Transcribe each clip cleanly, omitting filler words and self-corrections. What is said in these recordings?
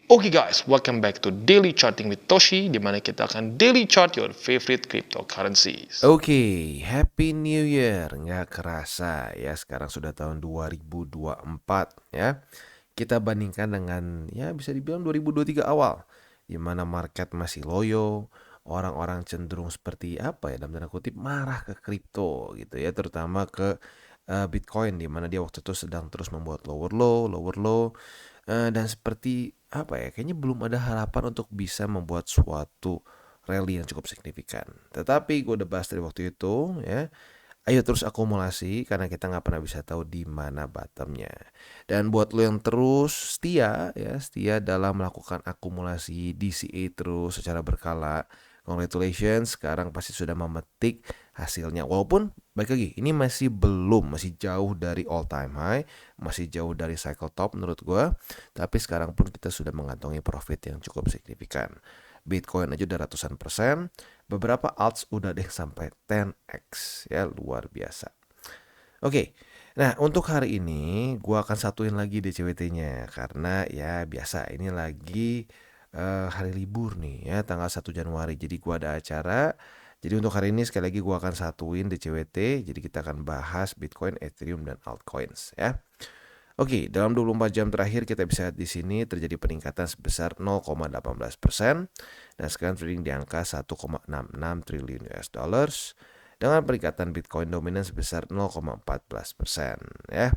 Oke guys, welcome back to Daily Charting with Toshi, di mana kita akan daily chart your favorite cryptocurrencies. Oke, Happy New Year. Nggak kerasa ya, sekarang sudah tahun 2024 ya. Kita bandingkan dengan ya bisa dibilang 2023 awal, di mana market masih loyo, orang-orang cenderung seperti apa ya, dalam tanda kutip marah ke kripto gitu ya, terutama ke Bitcoin, di mana dia waktu itu sedang terus membuat lower low, dan seperti apa ya, kayaknya belum ada harapan untuk bisa membuat suatu rally yang cukup signifikan. Tetapi gue udah bahas dari waktu itu ya, ayo terus akumulasi karena kita nggak pernah bisa tahu di mana bottomnya. Dan buat lo yang terus setia ya, setia dalam melakukan akumulasi DCA terus secara berkala, congratulations, sekarang pasti sudah memetik hasilnya. Walaupun baik lagi, ini masih jauh dari all time high, masih jauh dari cycle top menurut gue. Tapi sekarang pun kita sudah mengantongi profit yang cukup signifikan. Bitcoin aja udah ratusan persen, beberapa alts udah deh sampai 10x ya, luar biasa. Oke, nah untuk hari ini gua akan satuin lagi DCWT-nya karena ya biasa ini lagi hari libur nih ya, tanggal 1 Januari. Jadi gua ada acara. Jadi untuk hari ini sekali lagi gua akan satuin DCWT. Jadi kita akan bahas Bitcoin, Ethereum dan altcoins ya. Oke, dalam 24 jam terakhir kita bisa lihat di sini terjadi peningkatan sebesar 0,18% dan sekarang trading di angka 1,66 triliun US dollars dengan peningkatan Bitcoin dominan sebesar 0,14% ya.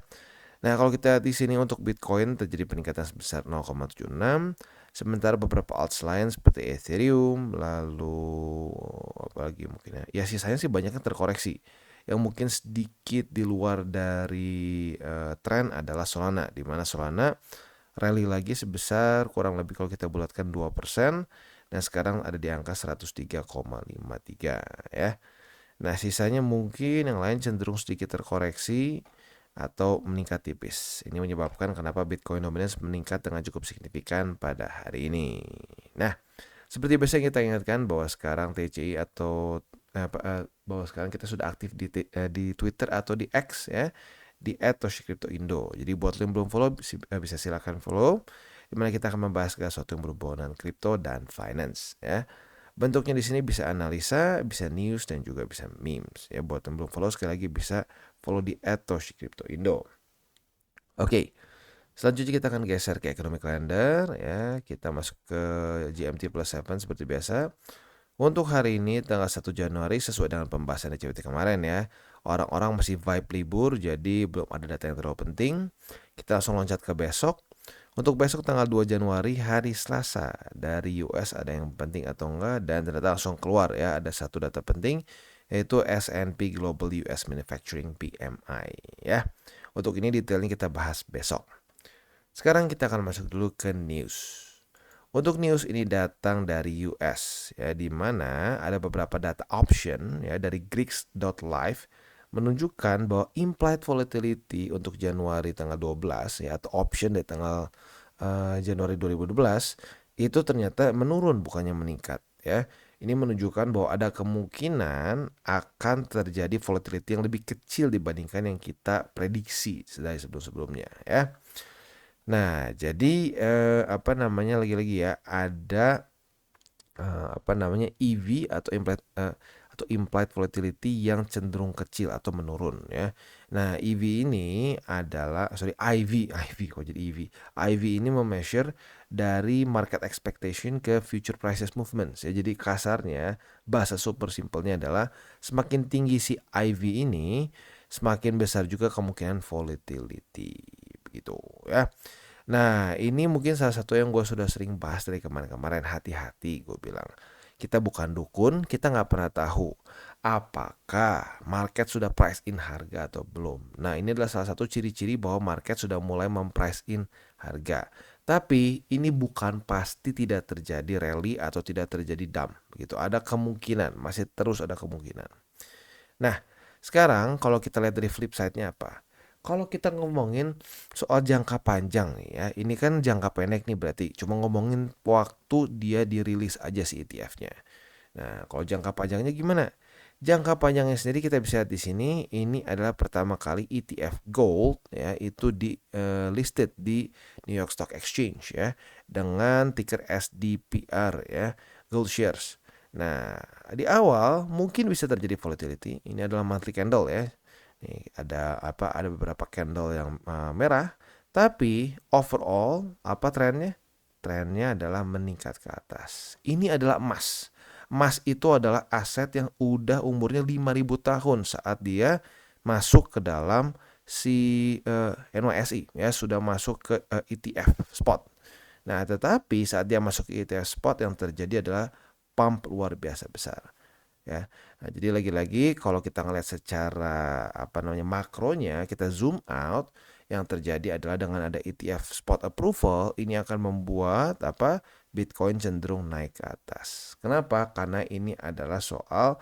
Nah, kalau kita lihat di sini untuk Bitcoin terjadi peningkatan sebesar 0,76, sementara beberapa alts lain seperti Ethereum, lalu apalagi mungkin ya sisanya sih banyak yang terkoreksi. Yang mungkin sedikit di luar dari tren adalah Solana, di mana Solana rally lagi sebesar kurang lebih kalau kita bulatkan 2% dan sekarang ada di angka 103,53 ya. Nah, sisanya mungkin yang lain cenderung sedikit terkoreksi atau meningkat tipis. Ini menyebabkan kenapa Bitcoin dominance meningkat dengan cukup signifikan pada hari ini. Nah, seperti biasa kita ingatkan bahwa sekarang TCI atau bahwa sekarang kita sudah aktif di Twitter atau di X ya, di @toshicryptoindo. Jadi buat lo yang belum follow bisa silakan follow, dimana kita akan membahas segala sesuatu yang berhubungan dengan kripto dan finance ya. Bentuknya di sini bisa analisa, bisa news dan juga bisa memes ya. Buat yang belum follow sekali lagi bisa follow di @toshicryptoindo. Oke. Selanjutnya kita akan geser ke economic calendar ya. Kita masuk ke GMT plus 7 seperti biasa. Untuk hari ini tanggal 1 Januari sesuai dengan pembahasan di CWT kemarin ya. Orang-orang masih vibe libur jadi belum ada data yang terlalu penting. Kita langsung loncat ke besok. Untuk besok tanggal 2 Januari hari Selasa, dari US ada yang penting atau enggak, dan ternyata langsung keluar ya, ada satu data penting yaitu S&P Global US Manufacturing PMI ya. Untuk ini detailnya kita bahas besok. Sekarang kita akan masuk dulu ke news. Untuk news ini datang dari US ya, di mana ada beberapa data option ya dari Greeks.live menunjukkan bahwa implied volatility untuk Januari tanggal 12 ya, atau option dari tanggal Januari 2012 itu ternyata menurun bukannya meningkat ya. Ini menunjukkan bahwa ada kemungkinan akan terjadi volatility yang lebih kecil dibandingkan yang kita prediksi dari sebelum-sebelumnya ya. Nah, jadi apa namanya, lagi-lagi ya, ada apa namanya, EV atau implied volatility yang cenderung kecil atau menurun ya. Nah, EV ini adalah IV kok jadi EV. IV ini measure dari market expectation ke future prices movements ya. Jadi kasarnya, bahasa super simpelnya adalah semakin tinggi si IV ini, semakin besar juga kemungkinan volatility begitu ya. Nah, ini mungkin salah satu yang gue sudah sering bahas dari kemarin-kemarin. Hati-hati, gue bilang. Kita bukan dukun, kita nggak pernah tahu apakah market sudah price in harga atau belum. Nah, ini adalah salah satu ciri-ciri bahwa market sudah mulai memprice in harga. Tapi ini bukan pasti tidak terjadi rally atau tidak terjadi dump. Begitu, ada kemungkinan, masih terus ada kemungkinan. Nah, sekarang kalau kita lihat dari flip side-nya apa? Kalau kita ngomongin soal jangka panjang nih ya, ini kan jangka pendek nih berarti cuma ngomongin waktu dia dirilis aja si ETF-nya. Nah, kalau jangka panjangnya gimana? Jangka panjangnya sendiri kita bisa lihat di sini, ini adalah pertama kali ETF Gold ya itu di listed di New York Stock Exchange ya dengan ticker SDPR ya, Gold Shares. Nah, di awal mungkin bisa terjadi volatility. Ini adalah monthly candle ya. Nih ada apa? Ada beberapa candle yang merah, tapi overall apa trennya? Trennya adalah meningkat ke atas. Ini adalah emas. Emas itu adalah aset yang udah umurnya 5.000 tahun saat dia masuk ke dalam si NYSE ya, sudah masuk ke ETF spot. Nah, tetapi saat dia masuk ke ETF spot yang terjadi adalah pump luar biasa besar ya. Nah, jadi lagi-lagi kalau kita ngelihat secara makronya, kita zoom out, yang terjadi adalah dengan ada ETF spot approval ini akan membuat Bitcoin cenderung naik ke atas. Kenapa? Karena ini adalah soal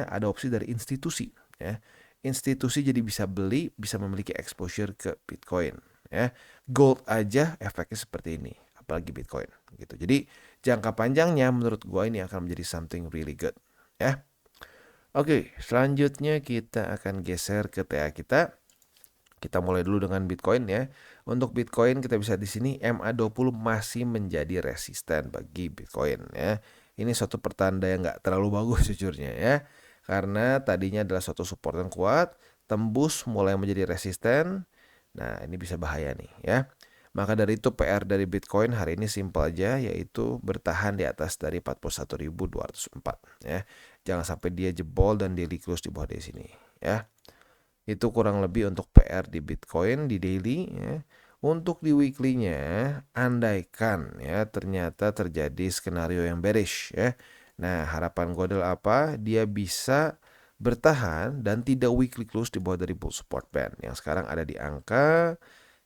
adopsi dari institusi ya. Institusi jadi bisa beli, bisa memiliki exposure ke Bitcoin ya. Gold aja efeknya seperti ini, apalagi Bitcoin gitu. Jadi jangka panjangnya menurut gua ini akan menjadi something really good ya. Oke, selanjutnya kita akan geser ke TA kita. Kita mulai dulu dengan Bitcoin ya. Untuk Bitcoin kita bisa di sini MA20 masih menjadi resisten bagi Bitcoin ya. Ini suatu pertanda yang nggak terlalu bagus jujurnya ya. Karena tadinya adalah suatu support yang kuat, tembus mulai menjadi resisten. Nah, ini bisa bahaya nih ya. Maka dari itu PR dari Bitcoin hari ini simple aja, yaitu bertahan di atas dari 41.204 ya. Jangan sampai dia jebol dan daily close di bawah di sini ya. Itu kurang lebih untuk PR di Bitcoin di daily ya. Untuk di weekly-nya, andaikan ya ternyata terjadi skenario yang bearish ya. Nah, harapan gue adalah apa? Dia bisa bertahan dan tidak weekly close di bawah dari bull support band yang sekarang ada di angka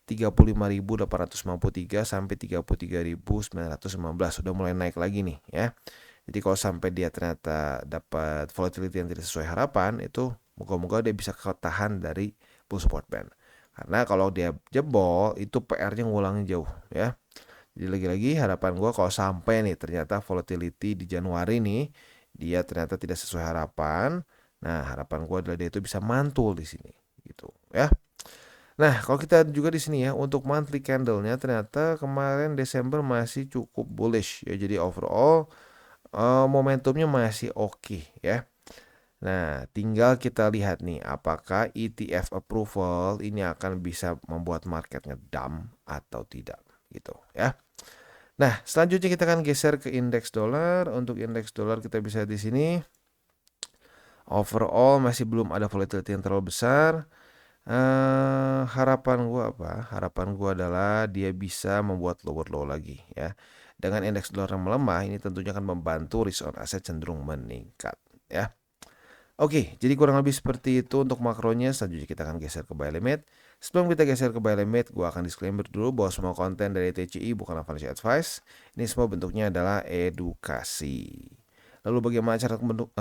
35.853 sampai 33.915. Sudah mulai naik lagi nih ya. Jadi kalau sampai dia ternyata dapat volatility yang tidak sesuai harapan, itu moga-moga dia bisa ketahan dari bull support band. Karena kalau dia jebol, itu PR-nya ngulangin jauh ya. Jadi lagi-lagi harapan gue kalau sampai nih ternyata volatility di Januari nih, dia ternyata tidak sesuai harapan. Nah, harapan gue adalah dia itu bisa mantul di sini gitu ya. Nah, kalau kita juga di sini ya, untuk monthly candle-nya ternyata kemarin Desember masih cukup bullish ya. Jadi overall momentumnya masih oke ya. Nah, tinggal kita lihat nih apakah ETF approval ini akan bisa membuat market ngedump atau tidak gitu ya. Nah, selanjutnya kita akan geser ke indeks dolar. Untuk indeks dolar kita bisa di sini overall masih belum ada volatility yang terlalu besar. Harapan gua apa? Harapan gua adalah dia bisa membuat lower low lagi ya. Dengan indeks dolar yang melemah, ini tentunya akan membantu risk on asset cenderung meningkat ya. Oke, jadi kurang lebih seperti itu untuk makronya. Selanjutnya kita akan geser ke buy limit. Sebelum kita geser ke buy limit, gua akan disclaimer dulu bahwa semua konten dari TCI bukanlah financial advice. Ini semua bentuknya adalah edukasi. Lalu bagaimana cara untuk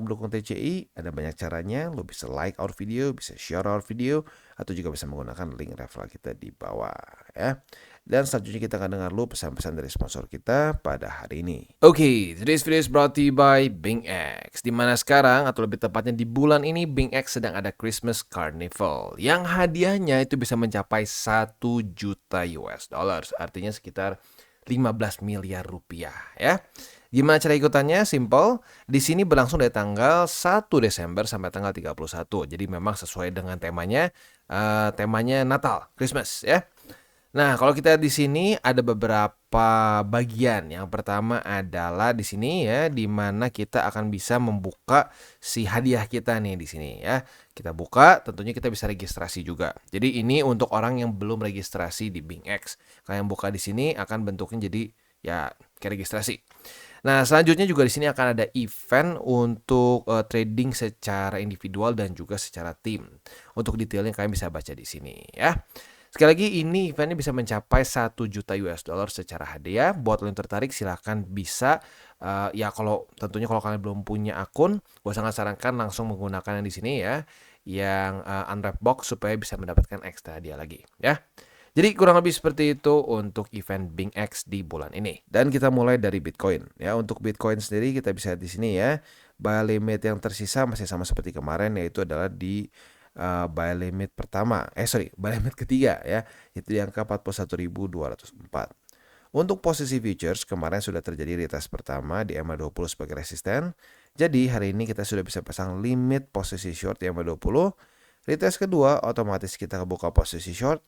mendukung TCI? Ada banyak caranya. Lo bisa like our video, bisa share our video, atau juga bisa menggunakan link referral kita di bawah ya. Dan selanjutnya kita akan dengar lu pesan-pesan dari sponsor kita pada hari ini. Oke, today's video is brought to you by BingX. Dimana sekarang, atau lebih tepatnya di bulan ini, BingX sedang ada Christmas Carnival. Yang hadiahnya itu bisa mencapai 1 juta US dollars. Artinya sekitar 15 miliar rupiah ya. Gimana cara ikutannya? Simple. Di sini berlangsung dari tanggal 1 Desember sampai tanggal 31. Jadi memang sesuai dengan temanya Natal, Christmas ya. Nah, kalau kita di sini ada beberapa bagian. Yang pertama adalah di sini ya, di mana kita akan bisa membuka si hadiah kita nih di sini ya. Kita buka, tentunya kita bisa registrasi juga. Jadi ini untuk orang yang belum registrasi di BingX. Kalau yang buka di sini akan bentuknya jadi ya kayak registrasi. Nah, selanjutnya juga di sini akan ada event untuk trading secara individual dan juga secara tim. Untuk detailnya kalian bisa baca di sini ya. Sekali lagi ini eventnya bisa mencapai 1 juta US dollar secara hadiah. Buat lo yang tertarik silahkan bisa ya tentunya kalau kalian belum punya akun, gue sangat sarankan langsung menggunakan yang di sini ya, yang unwrap box supaya bisa mendapatkan ekstra hadiah lagi ya. Jadi kurang lebih seperti itu untuk event BingX di bulan ini. Dan kita mulai dari Bitcoin ya. Untuk Bitcoin sendiri kita bisa lihat di sini ya, Buy limit yang tersisa masih sama seperti kemarin, yaitu adalah di buy limit buy limit ketiga ya, itu di angka 41.204. Untuk posisi futures kemarin sudah terjadi retest pertama di EMA20 sebagai resisten. Jadi hari ini kita sudah bisa pasang limit posisi short di EMA20. Retest kedua otomatis kita buka posisi short.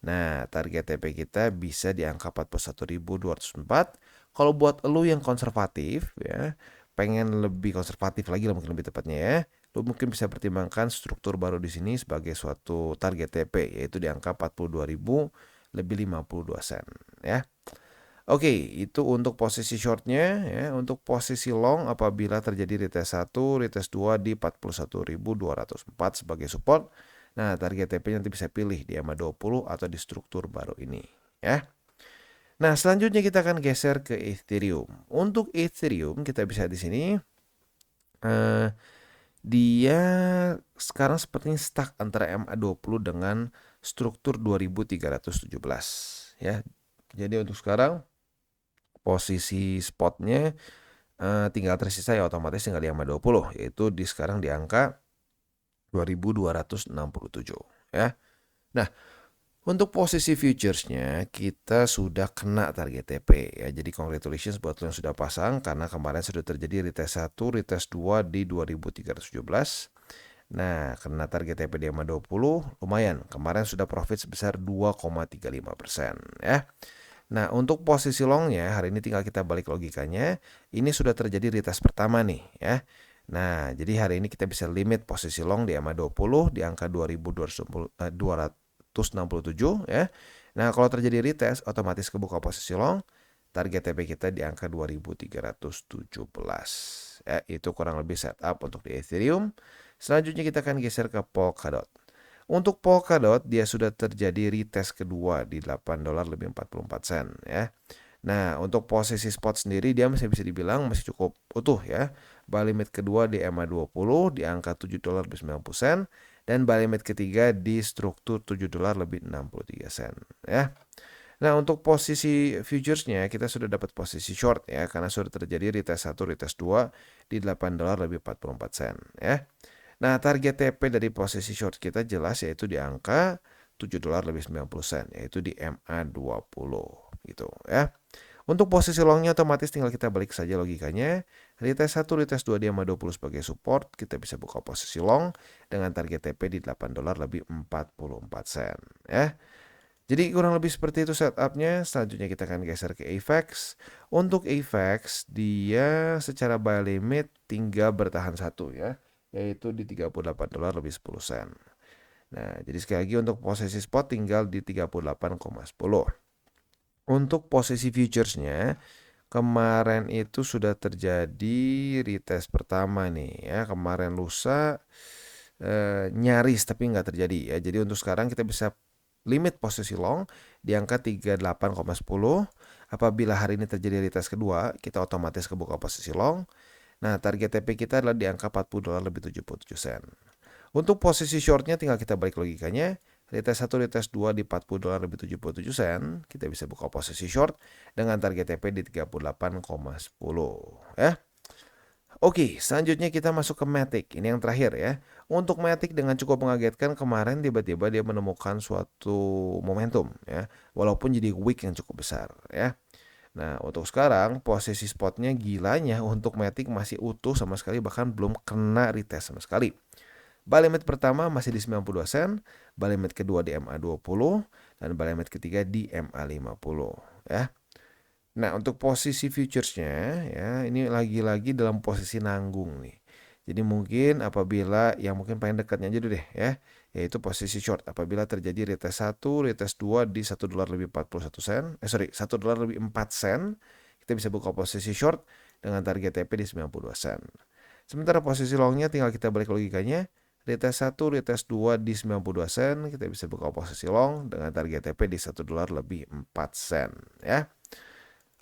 Nah, target TP kita bisa di angka 41.204. Kalau buat lu yang konservatif ya, pengen lebih konservatif lagi lah mungkin lebih tepatnya ya, lu mungkin bisa pertimbangkan struktur baru di sini sebagai suatu target TP, yaitu di angka 42.000 lebih 52 sen ya. Oke, itu untuk posisi shortnya ya. Untuk posisi long apabila terjadi retest 1, retest 2 di 41.204 sebagai support. Nah, target TP nanti bisa pilih di EMA20 atau di struktur baru ini ya. Nah, selanjutnya kita akan geser ke Ethereum. Untuk Ethereum kita bisa di sini dia sekarang sepertinya stuck antara EMA20 dengan struktur 2317 ya. Jadi untuk sekarang posisi spotnya tinggal tersisa ya otomatis tinggal di EMA20, yaitu sekarang di angka 2267 ya. Nah, untuk posisi futuresnya kita sudah kena target TP ya. Jadi congratulations buat lo yang sudah pasang karena kemarin sudah terjadi retest 1, retest 2 di 2317. Nah, kena target TP di EMA20 lumayan. Kemarin sudah profit sebesar 2,35% ya. Nah, untuk posisi longnya hari ini tinggal kita balik logikanya. Ini sudah terjadi retest pertama nih ya. Nah, jadi hari ini kita bisa limit posisi long di EMA20 di angka 2267 ya. Nah, kalau terjadi retest otomatis kebuka posisi long. Target TP kita di angka 2317 ya. Itu kurang lebih setup untuk di Ethereum. Selanjutnya kita akan geser ke Polkadot. Untuk Polkadot dia sudah terjadi retest kedua di 8 dolar lebih 44 sen ya. Nah, untuk posisi spot sendiri dia masih bisa dibilang masih cukup utuh ya. Buy limit kedua di EMA20 di angka 7 dolar lebih 90 sen dan buy limit ketiga di struktur 7 dolar lebih 63 sen ya. Nah, untuk posisi futuresnya kita sudah dapat posisi short ya karena sudah terjadi retest 1, retest 2 di 8 dolar lebih 44 sen ya. Nah, target TP dari posisi short kita jelas yaitu di angka 7 dolar lebih 90 sen, yaitu di MA20 gitu ya. Untuk posisi longnya otomatis tinggal kita balik saja logikanya. Retest 1, retest 2 di MA20 sebagai support, kita bisa buka posisi long dengan target TP di 8 dolar lebih 44 sen ya. Jadi kurang lebih seperti itu setupnya. Selanjutnya kita akan geser ke AVAX. Untuk AVAX dia secara buy limit tinggal bertahan satu ya, yaitu di 38 dolar lebih 10 sen. Nah, jadi sekali lagi untuk posisi spot tinggal di 38,10. Untuk posisi futuresnya kemarin itu sudah terjadi retest pertama nih ya. Kemarin lusa nyaris tapi nggak terjadi ya. Jadi untuk sekarang kita bisa limit posisi long di angka 38,10. Apabila hari ini terjadi retest kedua, kita otomatis kebuka posisi long. Nah, target TP kita adalah di angka 40 dolar lebih 77 sen. Untuk posisi shortnya tinggal kita balik logikanya. Retest 1, retest 2 di 40 dolar lebih 77 sen. Kita bisa buka posisi short dengan target TP di 38,10 ya. Oke, selanjutnya kita masuk ke Matic. Ini yang terakhir ya. Untuk Matic dengan cukup mengagetkan kemarin tiba-tiba dia menemukan suatu momentum ya. Walaupun jadi wick yang cukup besar ya. Nah, untuk sekarang posisi spotnya gilanya untuk Matic masih utuh sama sekali, bahkan belum kena retest sama sekali. Buy limit pertama masih di 92 sen, buy limit kedua di MA20 dan buy limit ketiga di MA50 ya. Nah, untuk posisi futuresnya ya, ini lagi-lagi dalam posisi nanggung nih. Jadi mungkin apabila yang mungkin paling dekatnya aja dulu deh ya, yaitu posisi short. Apabila terjadi retest 1, retest 2 di 1 dolar lebih 41 sen, 1 dolar lebih 4 sen, kita bisa buka posisi short dengan target TP di 92 sen. Sementara posisi longnya tinggal kita balik logikanya, retest 1, retest 2 di 92 sen, kita bisa buka posisi long dengan target TP di 1 dolar lebih 4 sen ya.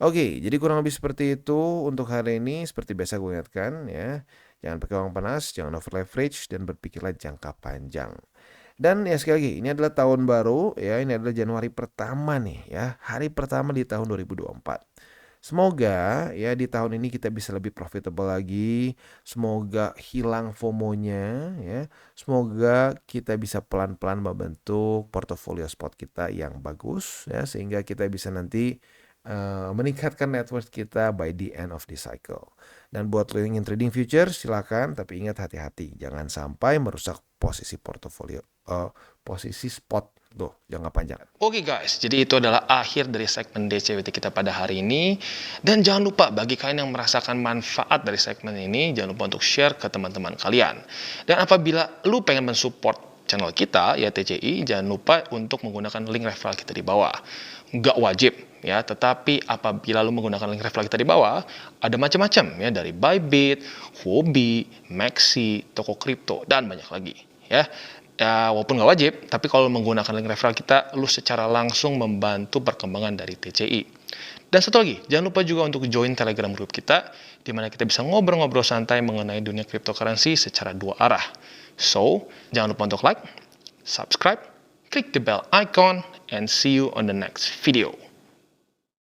Oke, jadi kurang lebih seperti itu untuk hari ini. Seperti biasa gue ingatkan ya, jangan pakai uang panas, jangan over leverage, dan berpikirlah jangka panjang. Dan ya sekali lagi, ini adalah tahun baru ya, ini adalah Januari pertama nih ya, hari pertama di tahun 2024. Semoga ya di tahun ini kita bisa lebih profitable lagi. Semoga hilang FOMO-nya ya. Semoga kita bisa pelan-pelan membentuk portofolio spot kita yang bagus ya sehingga kita bisa nanti meningkatkan net worth kita by the end of the cycle. Dan buat lo yang ingin trading future silakan, tapi ingat hati-hati jangan sampai merusak posisi portofolio posisi spot tuh jangka panjang. Oke guys, jadi itu adalah akhir dari segmen DCWT kita pada hari ini. Dan jangan lupa bagi kalian yang merasakan manfaat dari segmen ini, jangan lupa untuk share ke teman-teman kalian. Dan apabila lu pengen mensupport channel kita, ya TCI, jangan lupa untuk menggunakan link referral kita di bawah. Nggak wajib, ya, tetapi apabila lu menggunakan link referral kita di bawah, ada macam-macam, ya, dari Bybit, Huobi, Maxi, toko kripto, dan banyak lagi, ya. Ya, walaupun nggak wajib, tapi kalau menggunakan link referral kita, lu secara langsung membantu perkembangan dari TCI. Dan satu lagi, jangan lupa juga untuk join Telegram group kita, di mana kita bisa ngobrol-ngobrol santai mengenai dunia cryptocurrency secara dua arah. So, jangan lupa untuk like, subscribe, click the bell icon, and see you on the next video.